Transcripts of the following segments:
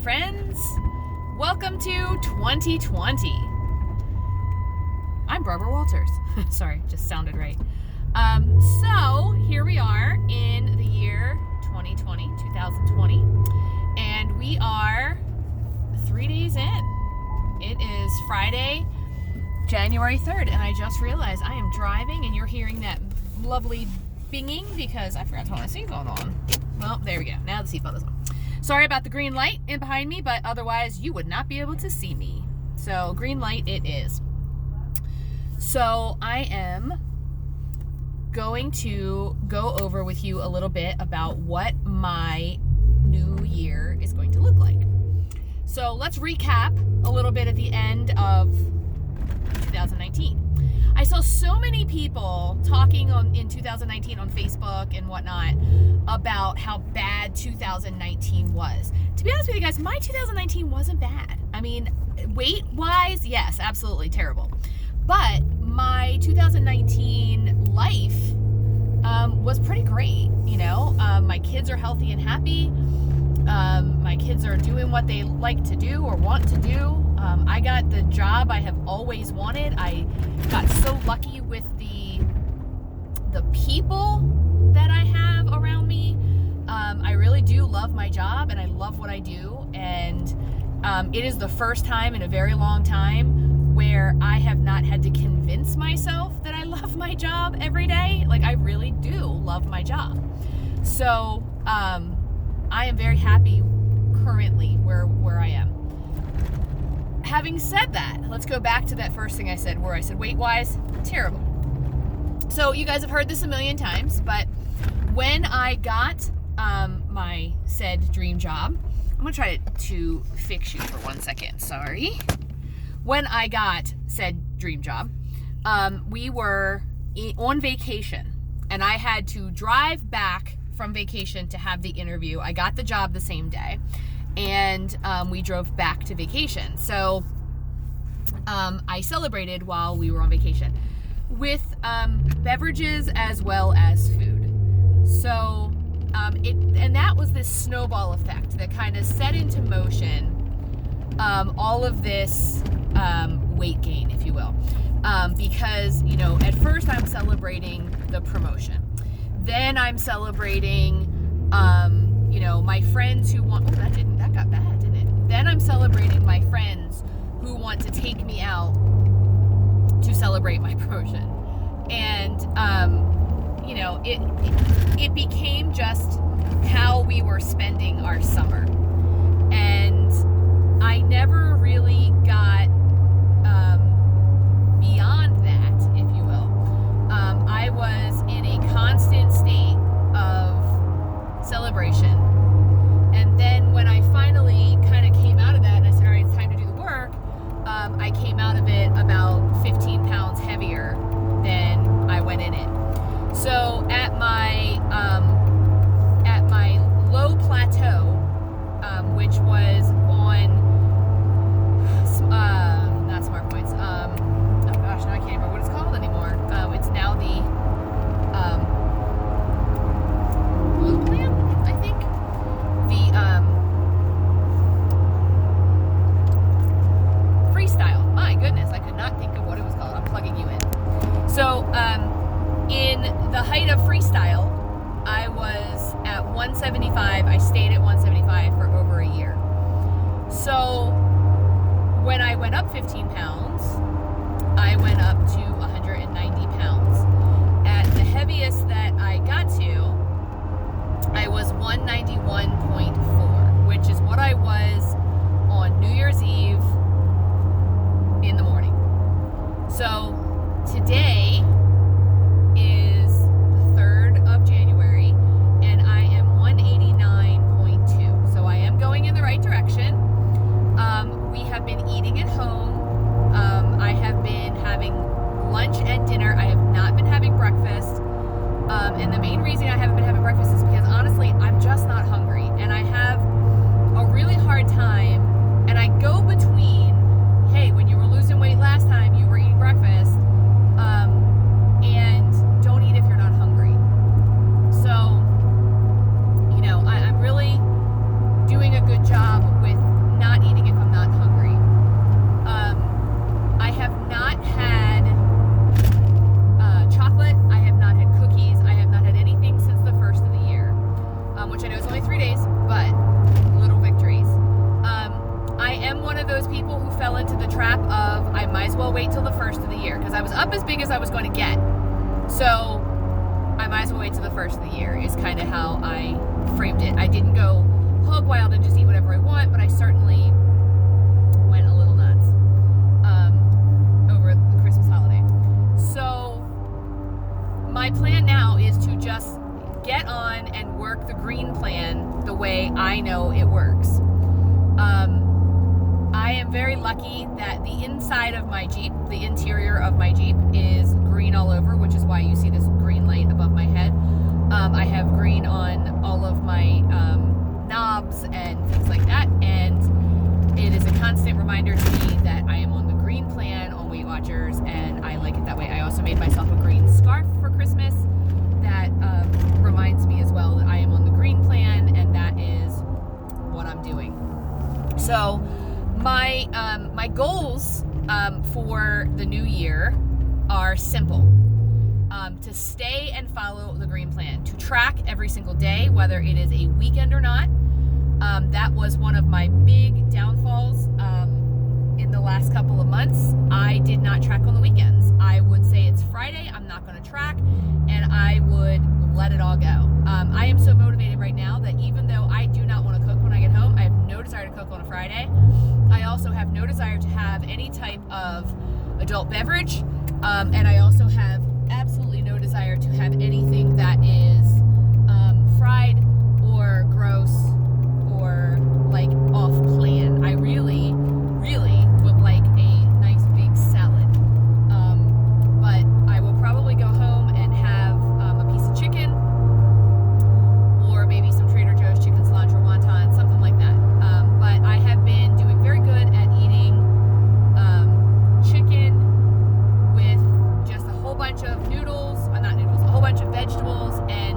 friends. Welcome to 2020. I'm Barbara Walters. Sorry, just sounded right. So here we are in the year 2020, and we are 3 days in. It is Friday, January 3rd, and I just realized I am driving and you're hearing that lovely binging because I forgot to turn my seatbelt on. Well, there we go. Now the seatbelt is on. Sorry about the green light in behind me, but otherwise you would not be able to see me. So green light it is. So I am going to go over with you a little bit about what my new year is going to look like. So let's recap a little bit at the end of 2019. I saw so many people talking in 2019 on Facebook and whatnot about how bad 2019 was. To be honest with you guys, my 2019 wasn't bad. I mean, weight-wise, yes, absolutely terrible. But my 2019 life was pretty great, you know. My kids are healthy and happy. My kids are doing what they like to do or want to do. I got the job I have always wanted. I got so lucky with the people that I have around me. I really do love my job and I love what I do. And it is the first time in a very long time where I have not had to convince myself that I love my job every day. Like, I really do love my job. So I am very happy currently where I am. Having said that, let's go back to that first thing I said, where I said weight-wise, terrible. So you guys have heard this a million times, but when I got my said dream job, I'm going to try to fix you for 1 second, sorry. When I got said dream job, we were on vacation, and I had to drive back from vacation to have the interview. I got the job the same day. And we drove back to vacation. So I celebrated while we were on vacation with beverages as well as food. So and that was this snowball effect that kind of set into motion all of this weight gain, if you will. Because, you know, at first I'm celebrating the promotion. Then I'm celebrating you know, my friends who want, that got bad, didn't it? Then I'm celebrating my friends who want to take me out to celebrate my promotion. And, you know, it became just how we were spending our summer. And I never really got beyond that, if you will. I was in a constant state of celebration. And then when I finally kind of came out of that and I said, all right, it's time to do the work, I came out of it about 15 pounds heavier than I went in it. So at my low plateau, which was on not Smart Points, oh gosh, now I can't remember what it's called anymore. It's now the Blue Plan, I think. Freestyle. My goodness, I could not think of what it was called. I'm plugging you in. So, in the height of freestyle, I was at 175. I stayed at 175 for over a year. So, when I went up 15 pounds, I went up to 190 pounds. At the heaviest that I got to, I was 191.4, which is what I was on New Year's Eve in the morning. So today is the 3rd of January, and I am 189.2. So I am going in the right direction. We have been eating at home. I have been having lunch and dinner. I have not been having breakfast. And the main reason I haven't been having breakfast is because, honestly, I'm just not hungry. And I have a really hard time. And I go between, hey, when you were losing weight last time, you were eating breakfast. And don't eat if you're not hungry. So, you know, I'm really doing a good job with which I know is only 3 days, but little victories. I am one of those people who fell into the trap of I might as well wait till the first of the year, because I was up as big as I was going to get. So I might as well wait till the first of the year is kind of how I framed it. I didn't go hog wild and just eat whatever I want, but I certainly went a little nuts over the Christmas holiday. So my plan now is to just get on and work the green plan the way I know it works. I am very lucky that the inside of my Jeep, the interior of my Jeep, is green all over, which is why you see this green light above my head. I have green on all of my knobs and things like that, and it is a constant reminder to me that I am on the green plan on Weight Watchers, and I like it that way. I also made myself a green scarf for Christmas that reminds me as well that I am on the green plan, and that is what I'm doing. So my goals for the new year are simple. To stay and follow the green plan, to track every single day, whether it is a weekend or not. That was one of my big downfalls in the last couple of months. I did not track on the weekends. I would say it's Friday, I'm not going to track, and I would let it all go. I am so motivated right now that even though I do not want to cook when I get home, I have no desire to cook on a Friday. I also have no desire to have any type of adult beverage, and I also have absolutely no desire to have anything that is fried or gross or like off plan. I really would like a nice big salad, but I will probably go home and have a piece of chicken, or maybe some Trader Joe's chicken cilantro wonton, something like that. But I have been doing very good at eating chicken with just a whole bunch of a whole bunch of vegetables and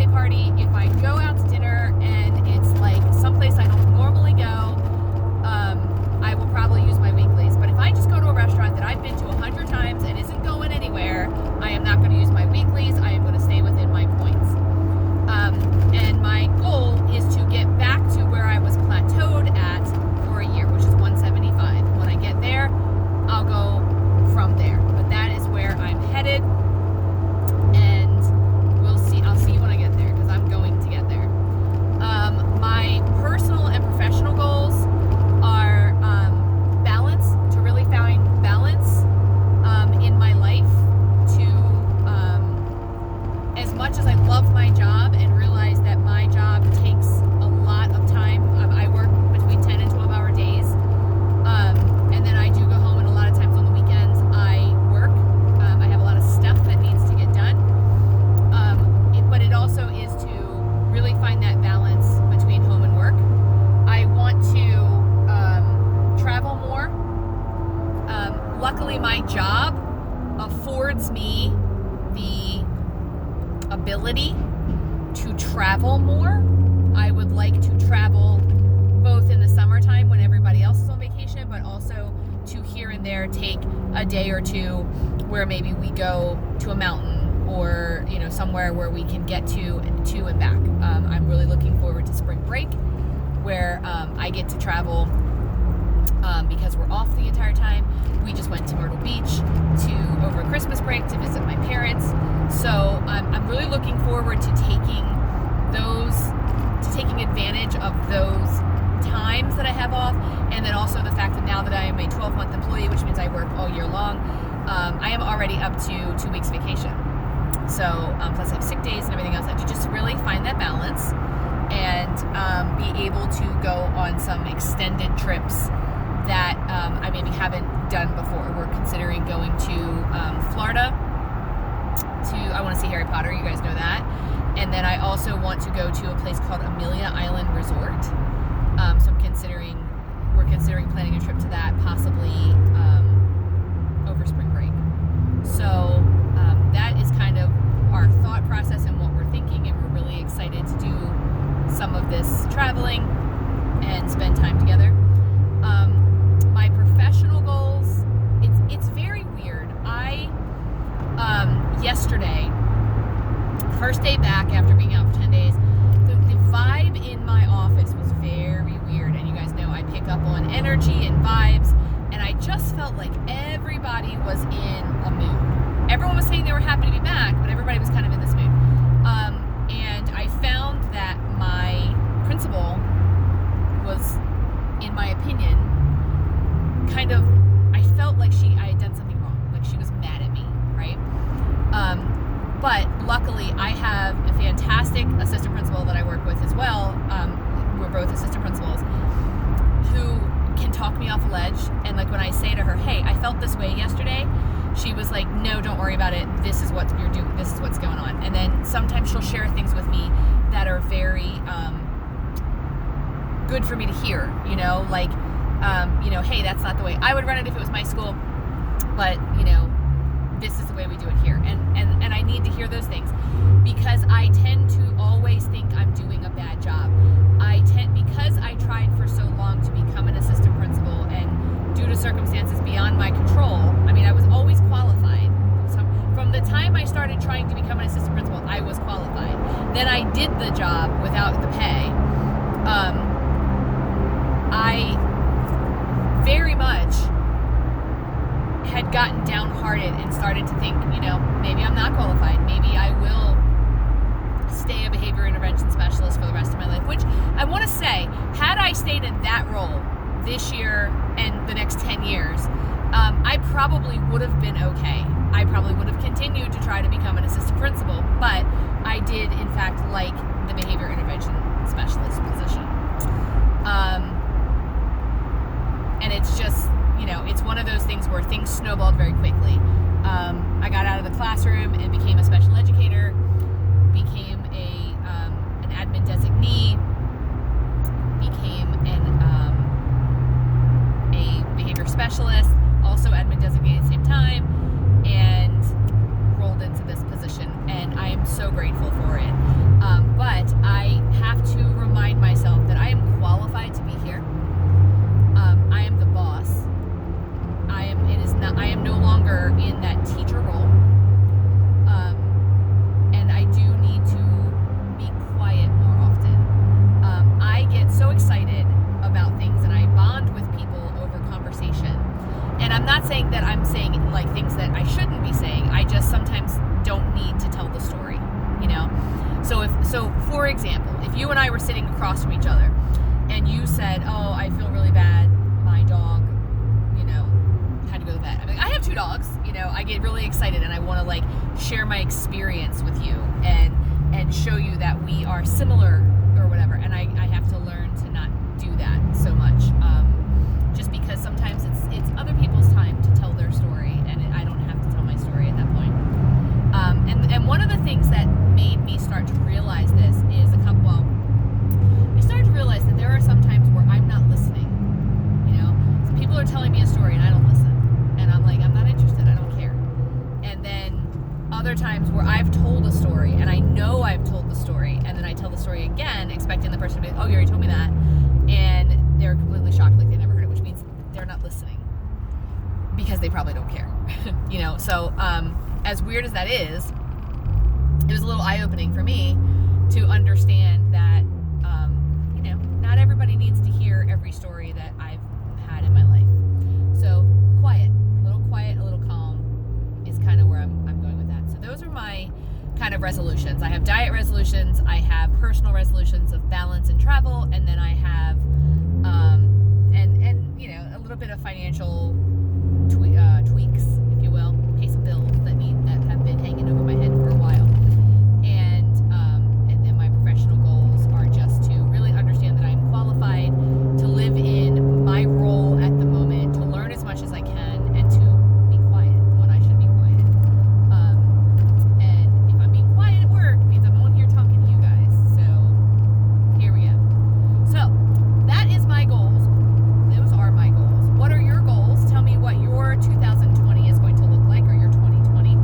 birthday party, if I go out to dinner and it's like someplace I don't normally go, I will probably use my weeklies. But if I just go to a restaurant that I've been to 100 times and isn't going anywhere, I am not going to use my weeklies. I am going to stay within my points. And my goal is to get back to where I was plateaued at for a year, which is 175. When I get there, I'll go from there. But that is where I'm headed, and we'll see. I'll see when I get there, because I'm going to get there. My personal and professional goals are balance, to really find balance in my life, to as much as I love my job and realize that my job takes a lot of time. I work between 10 and 12-hour days, and then I do go home, and a lot of times on the weekends I work. I have a lot of stuff that needs to get done, but it also is to really find that balance between home and work. I want to travel more. Luckily, my job affords me the ability to travel more. I would like to travel both in the summertime when everybody else is on vacation, but also to here and there take a day or two where maybe we go to a mountain, or somewhere where we can get to and back. I'm really looking forward to spring break, where I get to travel because we're off the entire time. We just went to Myrtle Beach over Christmas break to visit my parents. So I'm really looking forward to taking advantage of those times that I have off, and then also the fact that now that I am a 12-month employee, which means I work all year long, I am already up to 2 weeks vacation. So plus I have sick days and everything else. I have to just really find that balance and be able to go on some extended trips that I maybe haven't done before. We're considering going to Florida. I want to see Harry Potter. You guys know that. And then I also want to go to a place called Amelia Island Resort. So we're considering planning a trip to that, possibly over spring break. So that is kind of our thought process and what we're thinking, and we're really excited to do some of this traveling and spend time together. My professional goals, it's very weird. Yesterday, first day back after being out for 10 days, the vibe in my office was very weird. And you guys know I pick up on energy and vibes, and I just felt like everybody was in a mood. Everyone was saying they were happy to be back, but everybody was kind of in this mood. And I found that my principal was, in my opinion, I felt like I had done something wrong. Like she was mad at me, right? But luckily, I have a fantastic assistant principal that I work with as well. We're both assistant principals who can talk me off a ledge. And like when I say to her, hey, I felt this way yesterday, she was like, no, don't worry about it. This is what you're doing. This is what's going on. And then sometimes she'll share things with me that are very good for me to hear, like, hey, that's not the way I would run it if it was my school, but, this is the way we do it here. And I need to hear those things, because I tend to always think I'm doing a bad job. Because I tried for so long to become an assistant principal, and due to circumstances beyond my control, I was always qualified. So from the time I started trying to become an assistant principal, I was qualified. Then I did the job without the pay. I very much had gotten downhearted and started to think, maybe I'm not qualified. Maybe I will stay a behavior intervention specialist for the rest of my life, which I want to say, had I stayed in that role this year and the next 10 years, I probably would have been okay. I probably would have continued to try to become an assistant principal, but I did, in fact, like the behavior intervention specialist position. And it's just, it's one of those things where things snowballed very quickly. I got out of the classroom and became a special educator, became an admin designee, became a behavior specialist, also admin designee at the same time, and rolled into this position. And I am so grateful for it. But I have to remind myself that I am qualified to be here. I am the boss. I am no longer in that teacher role. And I do need to be quiet more often. I get so excited about things and I bond with people over conversation. And I'm not saying that I'm saying like things that I shouldn't be saying. I just sometimes don't need to tell the story, you know? So for example, if you and I were sitting across from each other and you said, oh, I feel really bad, my dog, had to go to the vet. I mean, I have 2 dogs, I get really excited and I want to like share my experience with you and show you that we are similar or whatever. And I have to learn to not do that so much. Just because sometimes it's other people's time to tell their story and I don't have to tell my story at that point. And one of the things that made me start to realize this is I started to realize that there are some times where I'm not listening, So people are telling me a story and I don't listen. And I'm like, I'm not interested, I don't care. And then other times where I've told a story and I know I've told the story and then I tell the story again, expecting the person to be like, oh, you already told me that. And they're completely shocked like they never heard it, which means they're not listening because they probably don't care, So as weird as that is, it was a little eye-opening for me to understand that, not everybody needs to hear every story that I've had in my life. So quiet, a little calm is kind of where I'm going with that. So those are my kind of resolutions. I have diet resolutions, I have personal resolutions of balance and travel, and then I have, a little bit of financial tweaks, if you will, pay some bills that have been hanging over my head for a while. And then my professional goals are just to really understand that I'm qualified to live in my role at the moment, to learn as much as I can, and to be quiet when I should be quiet. And if I'm being quiet at work, it means I'm on here talking to you guys. So here we go. So that is my goals. Those are my goals. What are your goals? Tell me what your 2020 is going to look like, or your 2020.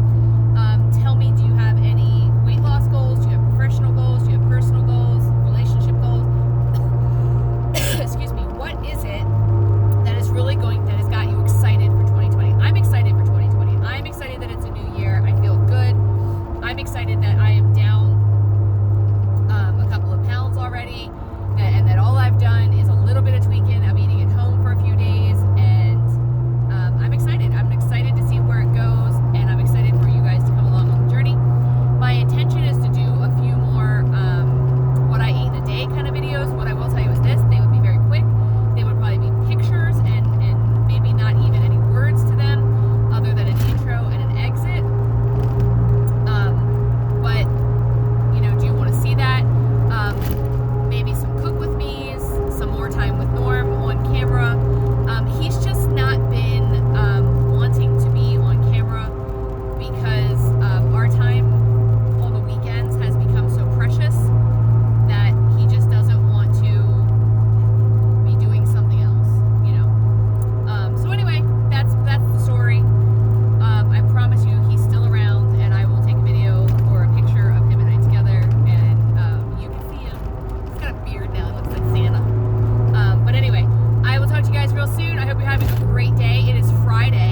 Tell me, do you have any weight loss goals? Do you have professional goals? Do you have personal goals? Relationship goals? Excuse me. What is it that has got you excited for 2020? I'm excited for 2020. I'm excited that it's a new year. I feel good. I'm excited that I am down a couple of pounds already, and that all I've done is a little bit of tweaking. I'm eating at home for a few days, and I'm excited. I'm excited to see where it goes, and I'm excited for you guys to come along on the journey. My intention is to do a few more what I ate in a day kind of videos. What I will tell you is this: they would be very quick. They would probably be pictures and maybe not even any words to them other than an intro and an exit. But do you want to see that? Maybe some cook with me's, some more time with Norm on camera. He's just not been wanting to be on camera because our time on the weekends has become so precious that he just doesn't want to be doing something else, So anyway, that's the story. I promise you he's still around, and I will take a video or a picture of him and I together, and you can see him. He's got a beard now, it looks like Santa. But anyway, I will talk to you guys real soon. I hope you're having a great day. It is Friday.